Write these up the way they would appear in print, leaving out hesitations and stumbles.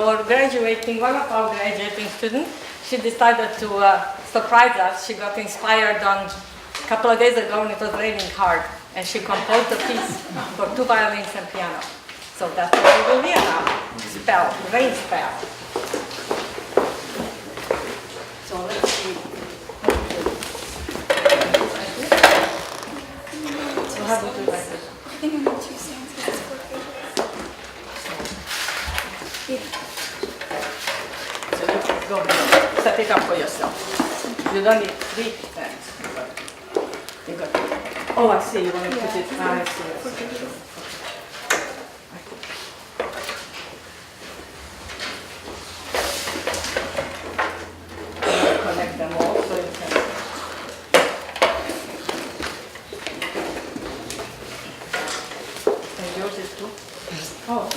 one of our graduating students, she decided to surprise us. She got inspired on a couple of days ago when it was raining hard, and she composed a piece for 2 violins and piano. So that's what we will hear now. Spell, rain spell. So let's see. So how do we do like this? I think I'm not too sounds because it's 4 So you go ahead, set it up for yourself. You don't need 3 stands. You got it. Oh, I see. You want to put it. I see. Connect them all so you can. And yours is too. Oh.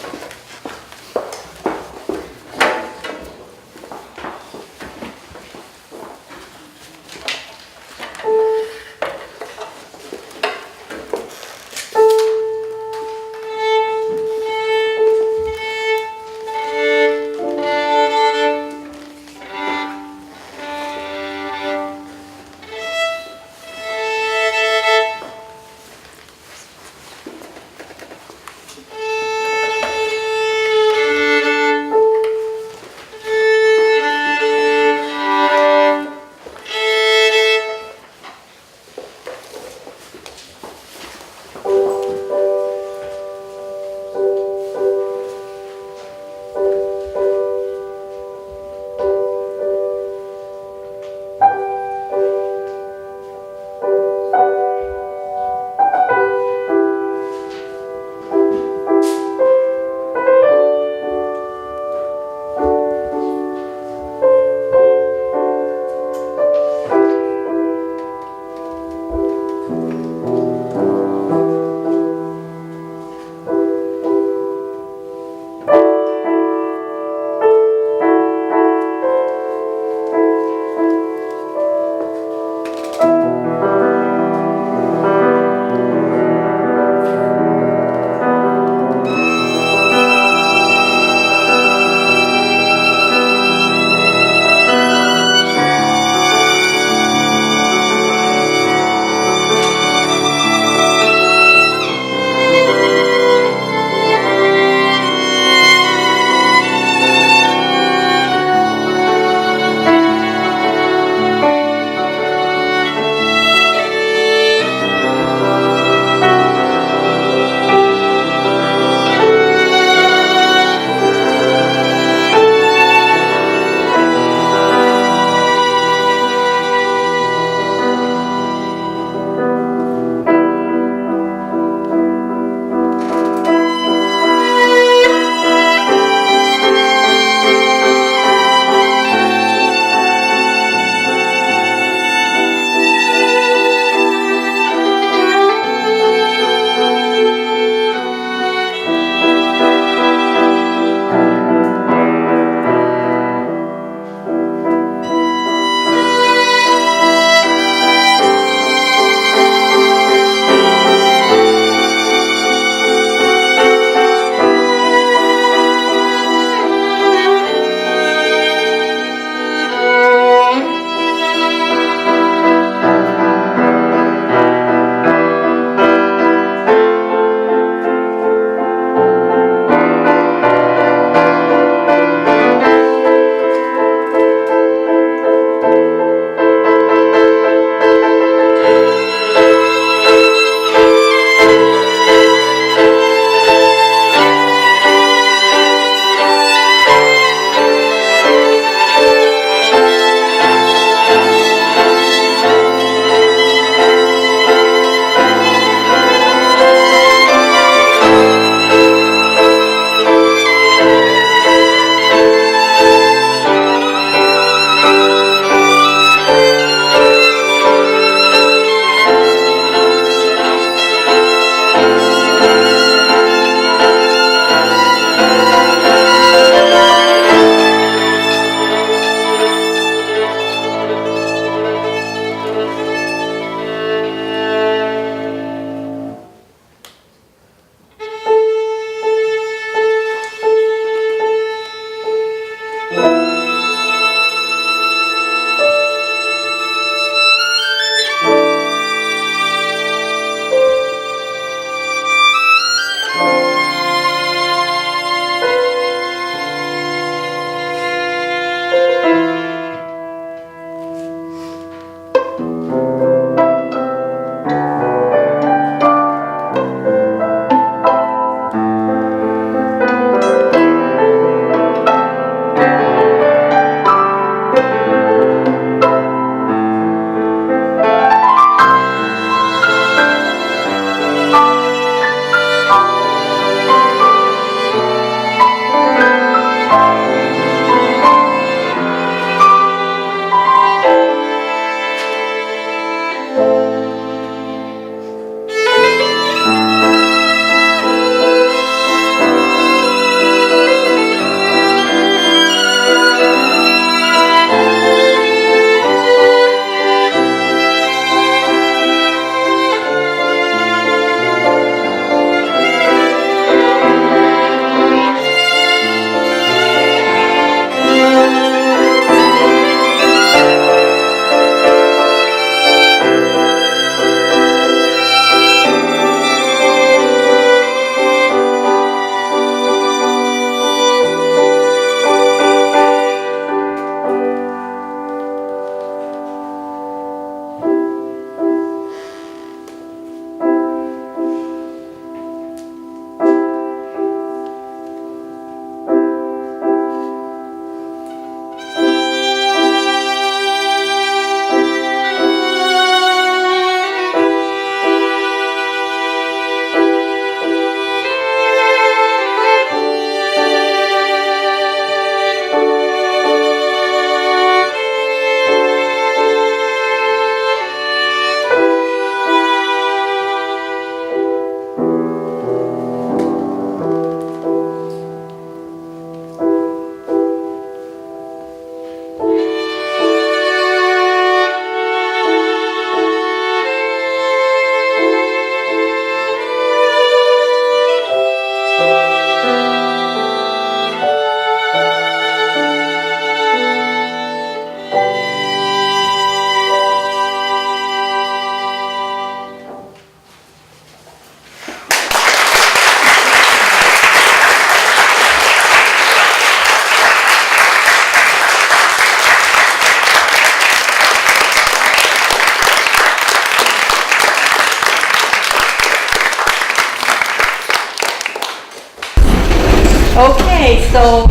Okay, so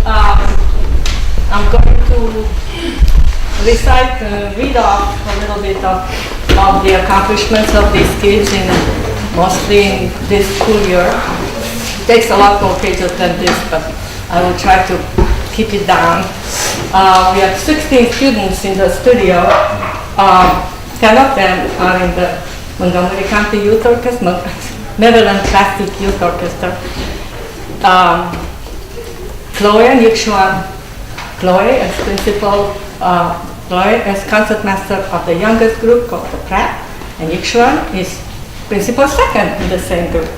I'm going to recite, read off a little bit of the accomplishments of these kids mostly in this school year. It takes a lot more pages than this, but I will try to keep it down. We have 16 students in the studio. 10 of them are in the Montgomery County Youth Orchestra, Maryland Classic Youth Orchestra. Chloe and Yuxuan. Chloe as principal, Chloe as concertmaster of the youngest group called the Pratt, and Yuxuan is principal second in the same group.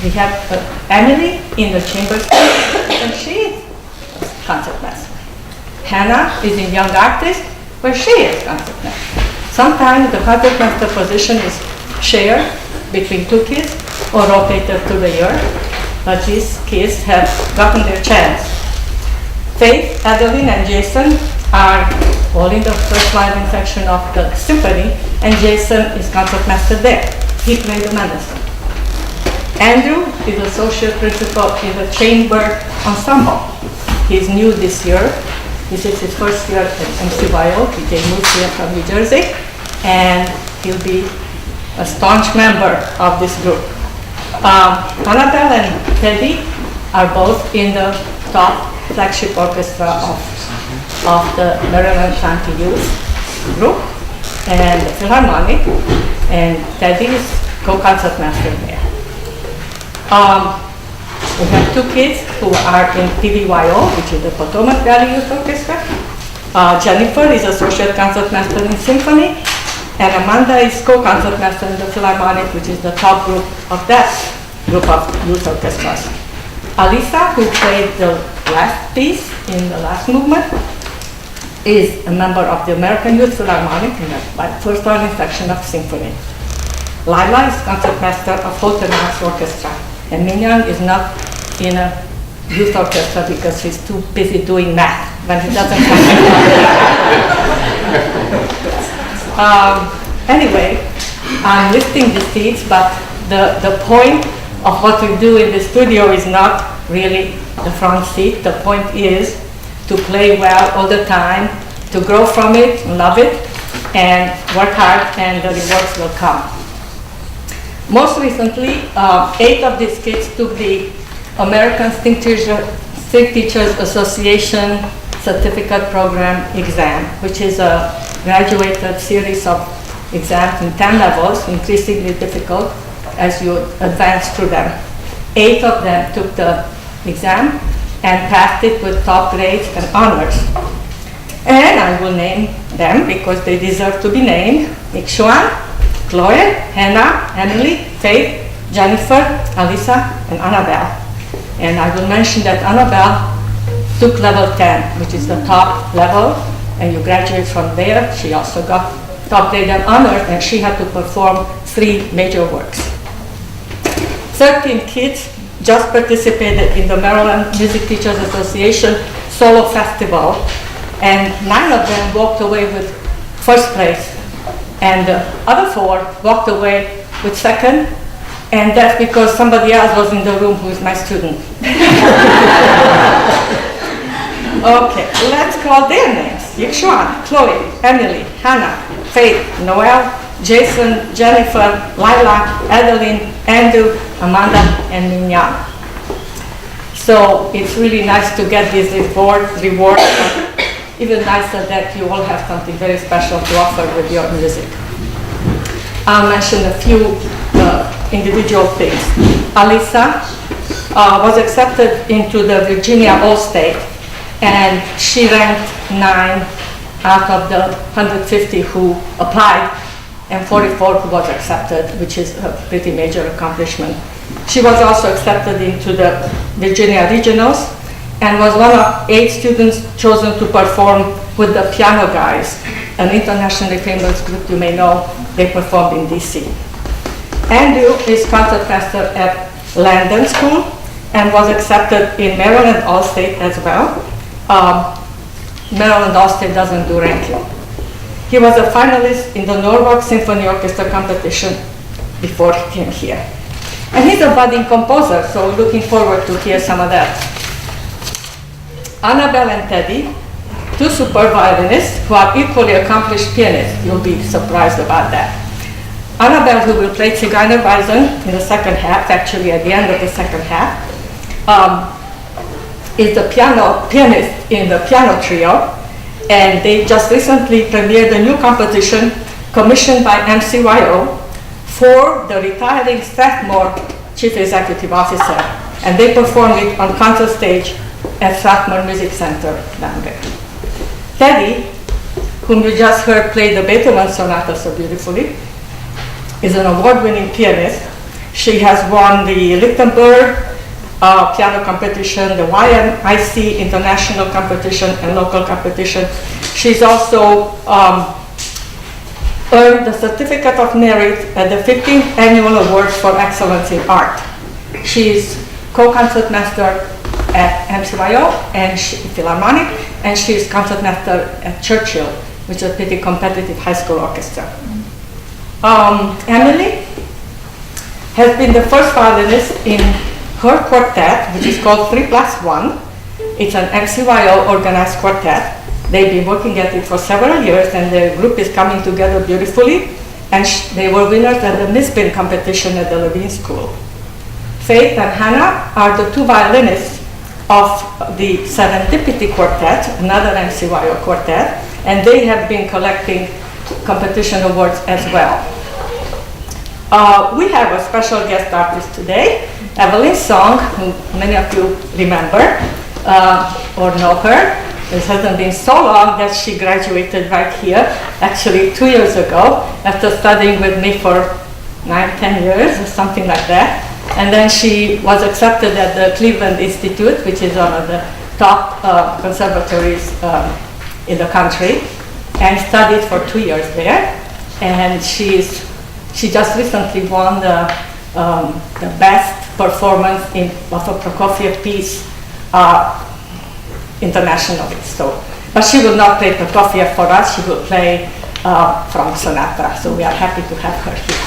We have Emily in the chamber and she is concertmaster. Hannah is in young artist where she is concertmaster. Sometimes the concertmaster position is shared between two kids or rotated through the year, but these kids have gotten their chance. Faith, Adeline, and Jason are all in the first violin section of the symphony, and Jason is concertmaster there. He played the Mendelssohn. Andrew is associate principal in the chamber ensemble. He's new this year. This is his first year at MCYO. He moved here from New Jersey, and he'll be a staunch member of this group. Annabelle and Teddy are both in the top flagship orchestra of the Maryland County Youth Group and the Philharmonic, and Teddy is co-concertmaster there. We have two kids who are in PVYO, which is the Potomac Valley Youth Orchestra. Jennifer is associate concertmaster in symphony, and Amanda is co-concertmaster in the Philharmonic, which is the top group of that group of youth orchestras. Alisa, who played the last piece in the last movement, is a member of the American Youth Philharmonic in the first violin section of symphony. Lila is concertmaster of Houghton Arts Orchestra, and Mignon is not in a youth orchestra because he's too busy doing math when he doesn't have Anyway, I'm listing the seats, but the point of what we do in the studio is not really the front seat. The point is to play well all the time, to grow from it, love it, and work hard, and the rewards will come. Most recently, 8 of these kids took the American Sting Teachers Association Certificate Program exam, which is a graduated series of exams in 10 levels, increasingly difficult as you advance through them. 8 of them took the exam and passed it with top grades and honors. And I will name them because they deserve to be named. Xuan, Chloe, Hannah, Emily, Faith, Jennifer, Alisa, and Annabelle. And I will mention that Annabelle took level 10, which is the top level, and you graduate from there. She also got top grade and honor, and she had to perform 3 major works. 13 kids just participated in the Maryland Music Teachers Association Solo Festival, and 9 of them walked away with first place, and the other 4 walked away with second, and that's because somebody else was in the room who is my student. Okay, let's call their names. Yuxuan, Chloe, Emily, Hannah, Faith, Noel, Jason, Jennifer, Lila, Adeline, Andrew, Amanda, and Mignon. So it's really nice to get these rewards, but even nicer that you all have something very special to offer with your music. I'll mention a few individual things. Alisa was accepted into the Virginia All-State, and she ranked 9 out of the 150 who applied, and 44 who was accepted, which is a pretty major accomplishment. She was also accepted into the Virginia Regionals and was one of 8 students chosen to perform with the Piano Guys, an internationally famous group you may know. They performed in DC. Andrew is concertmaster at Landon School and was accepted in Maryland All-State as well. Maryland All-State doesn't do ranking. He was a finalist in the Norwalk Symphony Orchestra competition before he came here. And he's a budding composer, so looking forward to hear some of that. Annabelle and Teddy, two super violinists who are equally accomplished pianists. You'll be surprised about that. Annabelle, who will play Zigeunerweisen in the second half, actually at the end of the second half, is the pianist in the piano trio, and they just recently premiered a new composition commissioned by MCYO for the retiring Strathmore Chief Executive Officer, and they performed it on concert stage at Strathmore Music Center down there. Teddy, whom you just heard play the Beethoven Sonata so beautifully, is an award-winning pianist. She has won the Lichtenberg piano competition, the YMIC international competition and local competition. She's also earned the Certificate of Merit at the 15th Annual Awards for Excellence in Art. She's co-concertmaster at MCYO and Philharmonic, and she's concertmaster at Churchill, which is a pretty competitive high school orchestra. Emily has been the first violinist in her quartet, which is called 3+1. It's an MCYO organized quartet. They've been working at it for several years, and the group is coming together beautifully. And they were winners at the Mispin competition at the Levine School. Faith and Hannah are the two violinists of the Serendipity Quartet, another MCYO quartet, and they have been collecting competition awards as well. We have a special guest artist today, Evelyn Song, who many of you remember or know her. It hasn't been so long that she graduated right here, actually 2 years ago, after studying with me for 9-10 years or something like that. And then she was accepted at the Cleveland Institute, which is one of the top conservatories in the country, and studied for 2 years there. And she just recently won the best performance of a Prokofiev piece internationally. So, but she will not play Prokofiev for us. She will play from Sonata. So we are happy to have her here.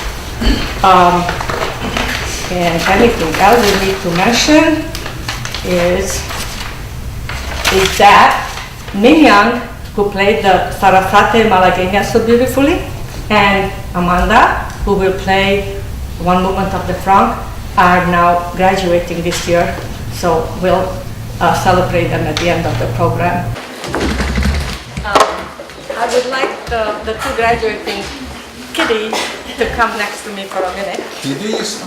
And anything else we need to mention is that Min Young, who played the Sarasate Malagueña so beautifully, and Amanda, who will play one movement of the Franc, are now graduating this year. So we'll celebrate them at the end of the program. I would like the two graduating kiddies to come next to me for a minute. Kiddies?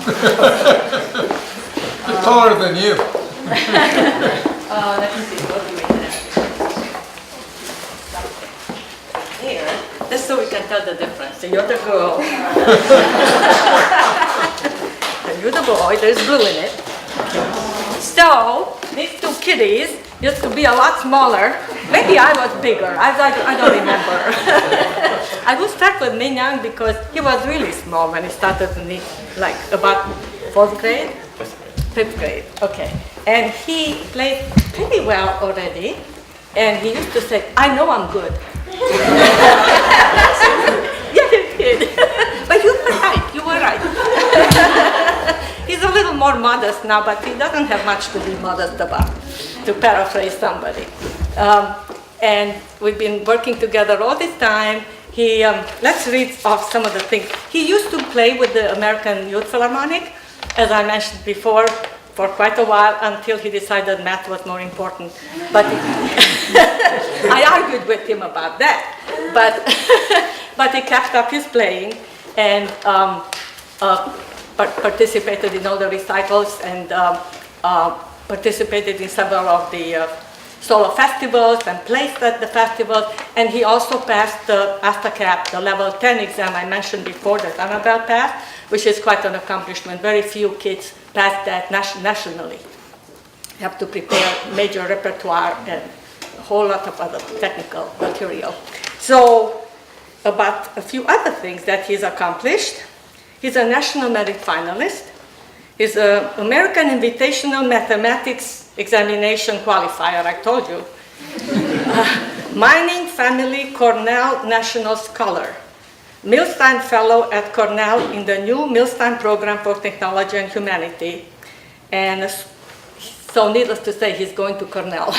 They're taller than you. Let me see, what do we have? Here, just so we can tell the difference. So you're the girl. And you're the boy, there's blue in it. So, these two kiddies used to be a lot smaller. Maybe I was bigger, I don't remember. I will start with Min Young because he was really small when he started in the, like about 4th grade? 5th grade, okay. And he played pretty well already. And he used to say, I know I'm good. Yeah, he did. But you were right. He's a little more modest now, but he doesn't have much to be modest about, to paraphrase somebody. And we've been working together all this time. Let's read off some of the things. He used to play with the American Youth Philharmonic, as I mentioned before, for quite a while until he decided math was more important. But I argued with him about that. But he kept up his playing and participated in all the recitals and participated in several of the solo festivals and placed at the festivals. And he also passed the ASTACAP, the level 10 exam I mentioned before that Annabelle passed, which is quite an accomplishment. Very few kids pass that nationally. You have to prepare major repertoire and a whole lot of other technical material. So about a few other things that he's accomplished. He's a National Merit finalist. He's an American Invitational Mathematics Examination qualifier, I told you. Mining Family Cornell National Scholar. Milstein Fellow at Cornell in the new Milstein Program for Technology and Humanity. And so needless to say, he's going to Cornell.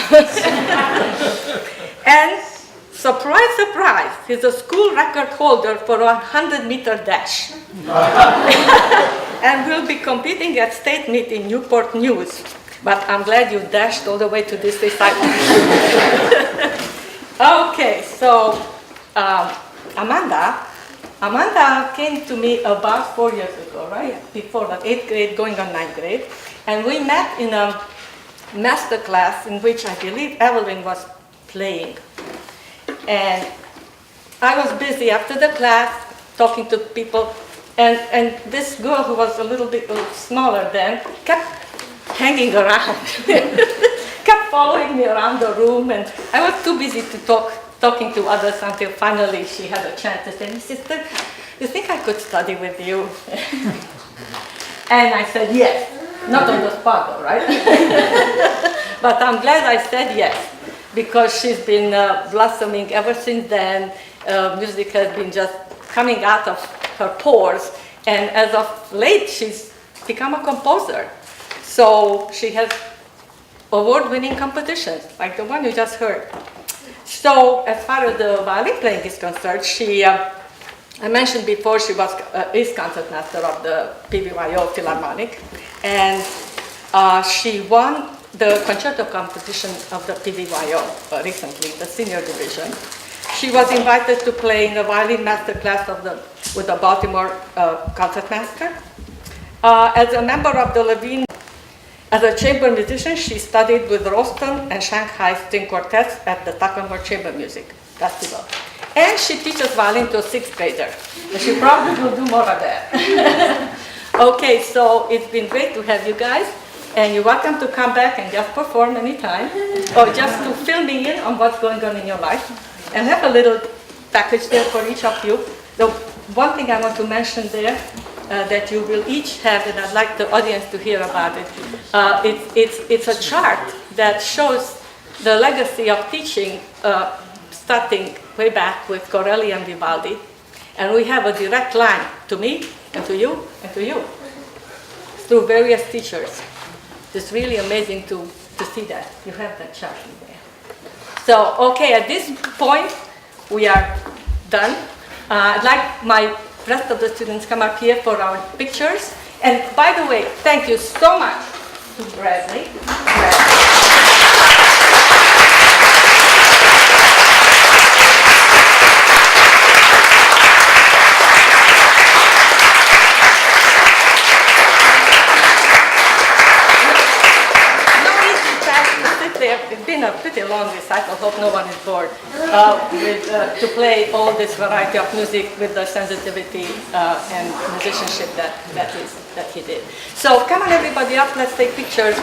And surprise, surprise, he's a school record holder for a 100-meter dash. And will be competing at state meet in Newport News. But I'm glad you dashed all the way to this recital. Okay, so Amanda came to me about 4 years ago, right? Before that, 8th grade, going on 9th grade. And we met in a master class in which I believe Evelyn was playing. And I was busy after the class talking to people. And this girl who was a little bit smaller then kept hanging around, kept following me around the room. And I was too busy to talking to others until finally she had a chance to say, "Sister, you think I could study with you?" And I said yes. Not on the spot though, right? But I'm glad I said yes, because she's been blossoming ever since then. Music has been just coming out of her pores, and as of late she's become a composer. So she has award-winning competitions, like the one you just heard. So as far as the violin playing is concerned, I mentioned before she is concertmaster of the PBYO Philharmonic, and she won the concerto competition of the PBYO recently, the senior division. She was invited to play in a violin master class with the Baltimore concertmaster. As a member of the Levine, as a chamber musician, she studied with Roston and Shanghai String Quartets at the Takamura Chamber Music Festival. And she teaches violin to a 6th grader. And she probably will do more of that. Okay, so it's been great to have you guys. And you're welcome to come back and just perform anytime, or just to fill me in on what's going on in your life. And have a little package there for each of you. The one thing I want to mention there that you will each have, and I'd like the audience to hear about it, it's a chart that shows the legacy of teaching starting way back with Corelli and Vivaldi. And we have a direct line to me, and to you, and to you, through various teachers. It's really amazing to see that. You have that chart in there. So, okay, at this point, we are done. I'd like my rest of the students come up here for our pictures. And by the way, thank you so much to Bradley. It's been a pretty long recital, hope no one is bored, to play all this variety of music with the sensitivity and musicianship that he did. So come on everybody up, let's take pictures.